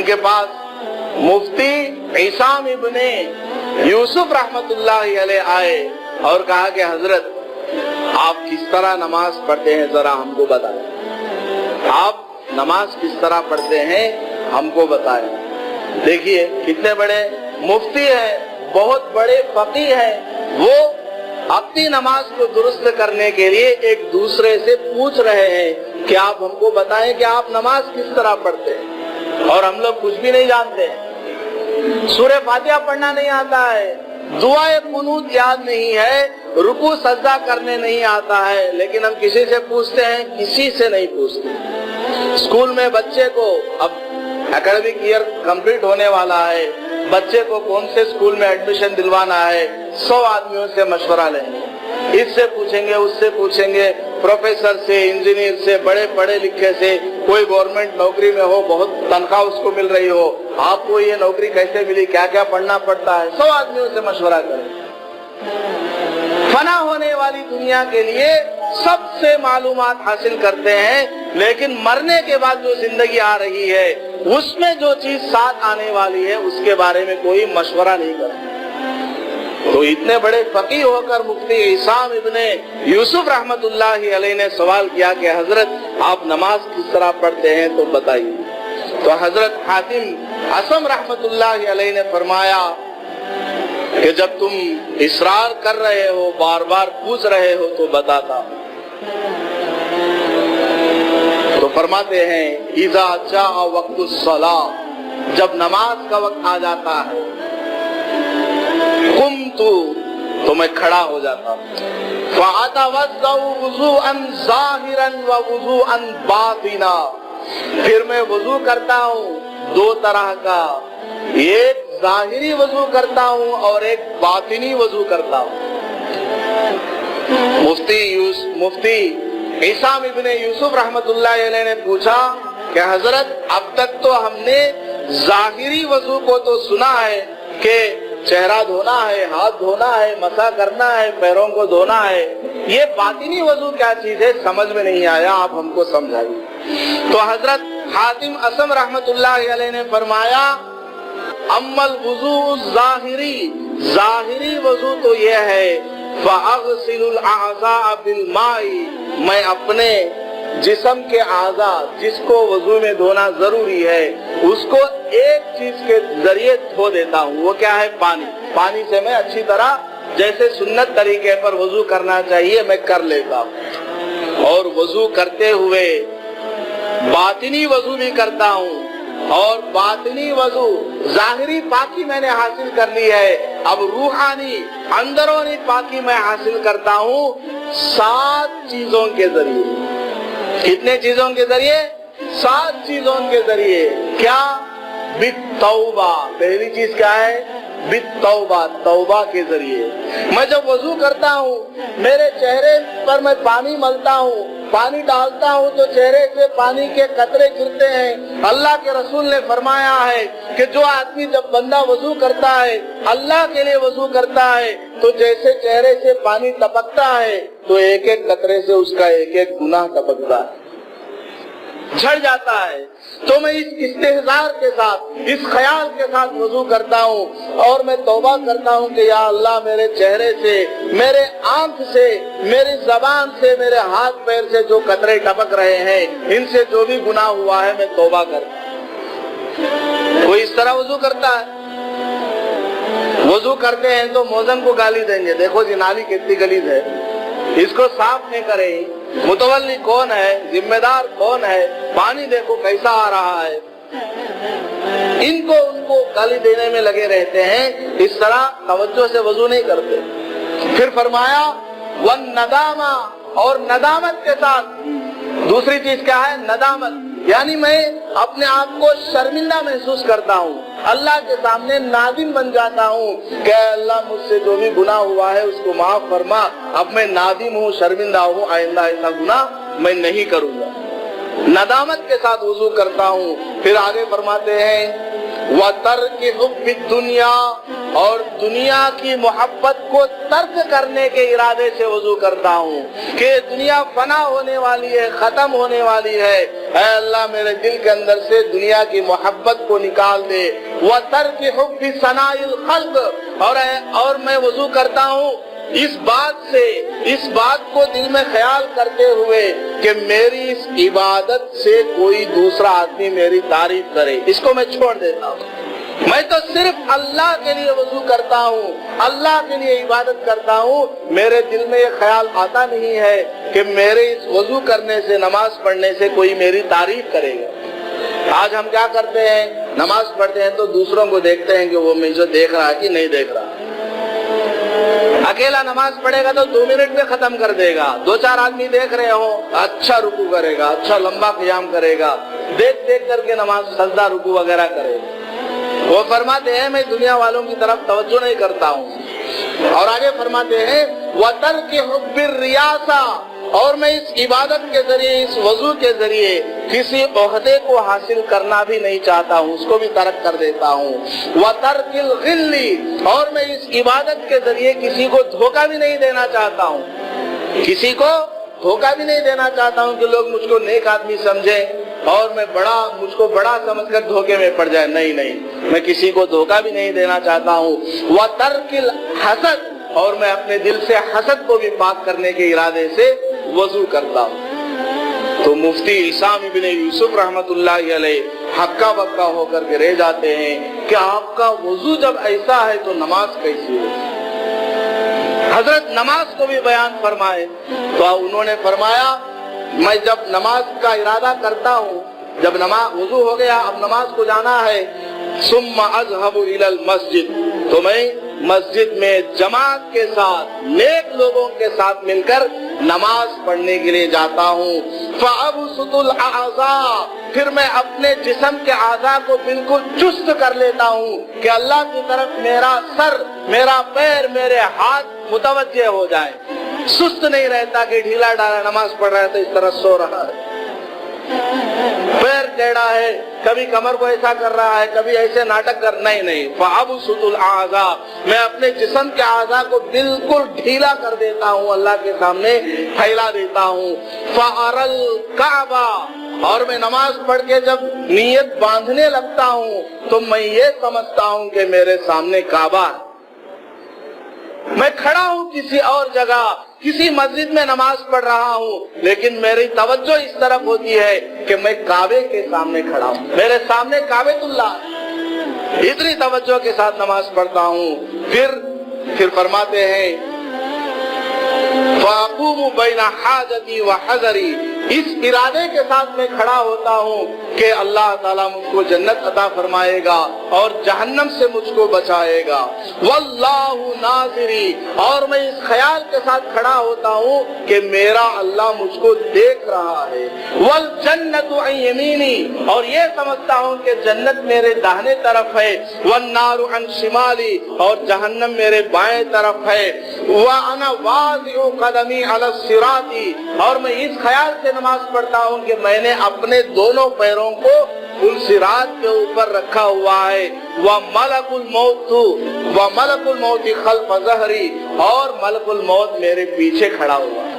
کے پاس مفتی عصام ابن یوسف رحمتullah علیہ آئے اور کہا کہ حضرت آپ کس طرح نماز پڑھتے ہیں ذرا ہم کو بتائیں، آپ نماز کس طرح پڑھتے ہیں ہم کو بتائیں۔ دیکھیے کتنے بڑے مفتی ہیں، بہت بڑے فقیہ ہیں، وہ اپنی نماز کو درست کرنے کے لیے ایک دوسرے سے پوچھ رہے ہیں کہ آپ ہم کو بتائیں کہ آپ نماز کس طرح پڑھتے ہیں، اور ہم لوگ کچھ بھی نہیں جانتے ہیں، سورہ فاتحہ پڑھنا نہیں آتا ہے، دعائے قنوت یاد نہیں ہے، رکوع سجدہ کرنے نہیں آتا ہے، لیکن ہم کسی سے پوچھتے ہیں؟ کسی سے نہیں پوچھتے۔ اسکول میں بچے کو اب اکیڈمک ایئر کمپلیٹ ہونے والا ہے، بچے کو کون سے اسکول میں ایڈمیشن دلوانا ہے، 100 آدمیوں سے مشورہ لیں گے، اس سے پوچھیں گے، اس سے پوچھیں گے، پروفیسر سے، انجینئر سے، بڑے پڑھے لکھے سے، کوئی گورنمنٹ نوکری میں ہو، بہت تنخواہ اس کو مل رہی ہو، آپ کو یہ نوکری کیسے ملی، کیا کیا پڑھنا پڑتا ہے، 100 آدمیوں سے مشورہ کریں۔ فنا ہونے والی دنیا کے لیے سب سے معلومات حاصل کرتے ہیں، لیکن مرنے کے بعد جو زندگی آ رہی ہے اس میں جو چیز ساتھ آنے والی ہے اس کے بارے میں کوئی مشورہ نہیں کرتا۔ تو اتنے بڑے فقیہ ہو کر مفتی عصام ابن یوسف رحمتullah علیہ نے سوال کیا کہ حضرت آپ نماز کس طرح پڑھتے ہیں تو بتائیے۔ تو حضرت حاتم اصم رحمتullah علیہ نے فرمایا کہ جب تم اصرار کر رہے ہو، بار بار پوچھ رہے ہو تو بتاتا ہوں۔ تو فرماتے ہیں اذا جاء وقت الصلاۃ، جب نماز کا وقت آ جاتا ہے، قمت، تو میں کھڑا ہو جاتا ہوں، فاتوضا وضوءا ظاہرا ووضوءا باطنا، پھر میں وضو کرتا ہوں 2 طرح کا، ایک ظاہری وضو کرتا ہوں اور ایک باطنی وضو کرتا ہوں۔ مفتی عصام ابن یوسف رحمتullah علیہ نے پوچھا کہ حضرت اب تک تو ہم نے ظاہری وضو کو تو سنا ہے کہ چہرہ دھونا ہے، ہاتھ دھونا ہے، مسح کرنا ہے، پیروں کو دھونا ہے، یہ باطنی وضو کیا چیز ہے سمجھ میں نہیں آیا، آپ ہم کو سمجھائیے۔ تو حضرت حاتم اصم رحمتullah علیہ نے فرمایا اما الوضوء الظاہری، ظاہری وضو تو یہ ہے فاغسل الاعضاء بالماء، میں اپنے جسم کے اعضاء جس کو وضو میں دھونا ضروری ہے اس کو ایک چیز کے ذریعے دھو دیتا ہوں، وہ کیا ہے؟ پانی۔ پانی سے میں اچھی طرح جیسے سنت طریقے پر وضو کرنا چاہیے میں کر لیتا ہوں، اور وضو کرتے ہوئے باطنی وضو بھی کرتا ہوں، اور باطنی وضو ظاہری پاکی میں نے حاصل کر لی ہے، اب روحانی اندرونی پاکی میں حاصل کرتا ہوں 7 چیزوں کے ذریعے۔ کتنے چیزوں کے ذریعے؟ 7 چیزوں کے ذریعے۔ کیا؟ بالتوبہ، پہلی چیز کیا ہے؟ بالتوبہ، توبہ کے ذریعے۔ میں جب وضو کرتا ہوں میرے چہرے پر میں پانی ملتا ہوں، پانی ڈالتا ہوں تو چہرے سے پانی کے قطرے گرتے ہیں۔ اللہ کے رسول نے فرمایا ہے کہ جو آدمی جب بندہ وضو کرتا ہے، اللہ کے لیے وضو کرتا ہے، تو جیسے چہرے سے پانی ٹپکتا ہے تو ایک ایک قطرے سے اس کا ایک ایک گناہ ٹپکتا ہے، جھڑ جاتا ہے۔ تو میں اس استحضار کے ساتھ، اس خیال کے ساتھ وضو کرتا ہوں اور میں توبہ کرتا ہوں کہ یا اللہ میرے چہرے سے، میرے آنکھ سے، میری زبان سے، میرے ہاتھ پیر سے جو قطرے ٹپک رہے ہیں ان سے جو بھی گناہ ہوا ہے میں توبہ کرتا ہوں۔ کوئی اس طرح وضو کرتا ہے؟ وضو کرتے ہیں تو موذن کو گالی دیں گے، دیکھو جی نالی کتنی گلیز ہے، اس کو صاف نہیں کرے، متولی کون ہے، ذمہ دار کون ہے، پانی دیکھو کیسا آ رہا ہے، ان کو گالی دینے میں لگے رہتے ہیں، اس طرح توجہ سے وضو نہیں کرتے۔ پھر فرمایا والندامہ، اور ندامت کے ساتھ، دوسری چیز کیا ہے؟ ندامت، یعنی میں اپنے آپ کو شرمندہ محسوس کرتا ہوں، اللہ کے سامنے نادم بن جاتا ہوں کہ اللہ مجھ سے جو بھی گناہ ہوا ہے اس کو معاف فرما، اب میں نادم ہوں، شرمندہ ہوں، آئندہ ایسا گناہ میں نہیں کروں گا۔ ندامت کے ساتھ وضو کرتا ہوں۔ پھر آگے فرماتے ہیں وَتَرْكِ حُبِّ الدُّنْيَا، اور دنیا کی محبت کو ترک کرنے کے ارادے سے وضو کرتا ہوں کہ دنیا فنا ہونے والی ہے، ختم ہونے والی ہے، اے اللہ میرے دل کے اندر سے دنیا کی محبت کو نکال دے۔ وَتَرْكِ حُبِّ ثَنَاءِ الْخَلْقِ، اور میں وضو کرتا ہوں اس بات کو دل میں خیال کرتے ہوئے کہ میری اس عبادت سے کوئی دوسرا آدمی میری تعریف کرے، اس کو میں چھوڑ دیتا ہوں۔ میں تو صرف اللہ کے لیے وضو کرتا ہوں، اللہ کے لیے عبادت کرتا ہوں، میرے دل میں یہ خیال آتا نہیں ہے کہ میرے اس وضو کرنے سے، نماز پڑھنے سے کوئی میری تعریف کرے گا۔ آج ہم کیا کرتے ہیں، نماز پڑھتے ہیں تو دوسروں کو دیکھتے ہیں کہ وہ مجھے دیکھ رہا ہے کہ نہیں دیکھ رہا۔ اکیلا نماز پڑھے گا تو 2 منٹ میں ختم کر دے گا، 2-4 آدمی دیکھ رہے ہو اچھا رکوع کرے گا، اچھا لمبا قیام کرے گا، دیکھ کر کے نماز سجدہ رکوع وغیرہ کرے گا۔ وہ فرماتے ہیں میں دنیا والوں کی طرف توجہ نہیں کرتا ہوں، اور آگے فرماتے ہیں وَتَرْكِ حُبِّ الرِّيَاسَةِ، اور میں اس عبادت کے ذریعے، اس وضو کے ذریعے کسی عہدے کو حاصل کرنا بھی نہیں چاہتا ہوں، اس کو بھی ترک کر دیتا ہوں۔ وَتَرْكِ الْغِلِّ، اور میں اس عبادت کے ذریعے کسی کو دھوکہ بھی نہیں دینا چاہتا ہوں، کسی کو دھوکہ بھی نہیں دینا چاہتا ہوں کہ لوگ مجھ کو نیک آدمی سمجھیں اور مجھ کو بڑا سمجھ کر دھوکے میں پڑ جائے، نہیں، میں کسی کو دھوکہ بھی نہیں دینا چاہتا ہوں۔ وَتَرْكِ الْحَسَدِ، اور میں اپنے دل سے حسد کو بھی پاک کرنے کے ارادے سے وضو کرتا ہوں۔ تو مفتی عصام ابن یوسف رحمت اللہ علیہ ہکا بکا ہو کر کے رہ جاتے ہیں کہ آپ کا وضو جب ایسا ہے تو نماز کیسی ہو؟ حضرت نماز کو بھی بیان فرمائے تو انہوں نے فرمایا میں جب نماز کا ارادہ کرتا ہوں، جب وضو ہو گیا اب نماز کو جانا ہے، ثم اذهب الى المسجد، تو میں مسجد میں جماعت کے ساتھ، نیک لوگوں کے ساتھ مل کر نماز پڑھنے کے لیے جاتا ہوں۔ فابسط الاعضاء، پھر میں اپنے جسم کے اعضاء کو بالکل چست کر لیتا ہوں کہ اللہ کی طرف میرا سر، میرا پیر، میرے ہاتھ متوجہ ہو جائے، سست نہیں رہتا کہ ڈھیلا ڈالا نماز پڑھ رہا ہے تو اس طرح سو رہا ہے، پیر ٹیڑھا ہے، کبھی کمر کو ایسا کر رہا ہے، کبھی ایسے ناٹک کر، نہیں۔ فابسط الاعضاء، میں اپنے جسم کے اعضاء کو بالکل ڈھیلا کر دیتا ہوں، اللہ کے سامنے پھیلا دیتا ہوں۔ فارى الكعبہ، اور میں نماز پڑھ کے جب نیت باندھنے لگتا ہوں تو میں یہ سمجھتا ہوں کہ میرے سامنے کعبہ ہے، میں کھڑا ہوں کسی اور جگہ، کسی مسجد میں نماز پڑھ رہا ہوں، لیکن میری توجہ اس طرف ہوتی ہے کہ میں کعبے کے سامنے کھڑا ہوں، میرے سامنے کعبۃ اللہ، اتنی توجہ کے ساتھ نماز پڑھتا ہوں۔ پھر فرماتے ہیں فَأَقُومُ بَيْنَ حَاجَتِي وَحَذَرِي، اس ارادے کے ساتھ میں کھڑا ہوتا ہوں کہ اللہ تعالیٰ مجھ کو جنت عطا فرمائے گا اور جہنم سے مجھ کو بچائے گا۔ وَاللَّهُ نَاظِرِي، اور میں اس خیال کے ساتھ کھڑا ہوتا ہوں کہ میرا اللہ مجھ کو دیکھ رہا ہے۔ وَالْجَنَّةُ عَنْ يَمِينِي، اور یہ سمجھتا ہوں کہ جنت میرے داہنے طرف ہے۔ وَالنَّارُ عَنْ شِمَالِي، اور جہنم میرے بائیں طرف ہے۔ وَأَنَا وَاضِعُ قَدَمِي عَلَى الصِّرَاطِ، اور میں اس خیال سے نماز پڑھتا ہوں کہ میں نے اپنے دونوں پیروں کو ان صراط کے اوپر رکھا ہوا ہے۔ وَمَلَكُ الْمَوْتِ خَلْفَ ظَهْرِي، اور ملک الموت میرے پیچھے کھڑا ہوا ہے۔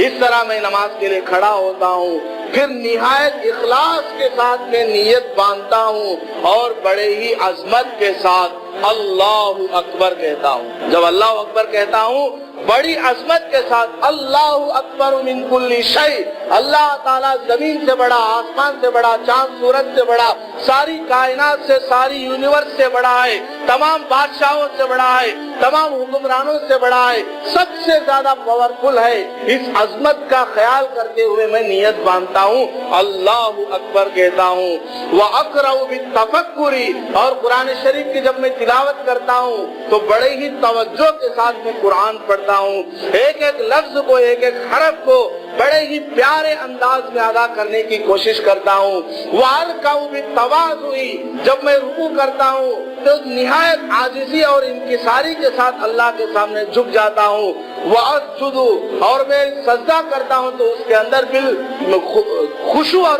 اس طرح میں نماز کے لیے کھڑا ہوتا ہوں، پھر نہایت اخلاص کے ساتھ میں نیت باندھتا ہوں اور بڑے ہی عظمت کے ساتھ اللہ اکبر کہتا ہوں۔ جب اللہ اکبر کہتا ہوں بڑی عظمت کے ساتھ، اللہ اکبر من کل شیء، اللہ تعالیٰ زمین سے بڑا، آسمان سے بڑا، چاند سورج سے بڑا، ساری کائنات سے، ساری یونیورس سے بڑا ہے، تمام بادشاہوں سے بڑا ہے، تمام حکمرانوں سے بڑا ہے، سب سے زیادہ پاورفل ہے۔ اس عظمت کا خیال کرتے ہوئے میں نیت باندھتا ہوں، اللہ اکبر کہتا ہوں۔ وَأَقْرَأُ بِالتَّفَكُّرِ، اور قرآن شریف کی جب میں تلاوت کرتا ہوں تو بڑے ہی توجہ کے ساتھ میں قرآن پڑھتا ہوں، ایک ایک لفظ کو، ایک ایک حرف کو بڑے ہی پیارے انداز میں ادا کرنے کی کوشش کرتا ہوں۔ وَأَرْكَعُ بِالتَّوَاضُعِ، جب میں رکوع کرتا ہوں تو نہایت عاجزی اور انکساری کے ساتھ اللہ کے سامنے جھک جاتا ہوں۔ وَأَسْجُدُ، اور میں سجدہ کرتا ہوں تو اس کے اندر خشوع اور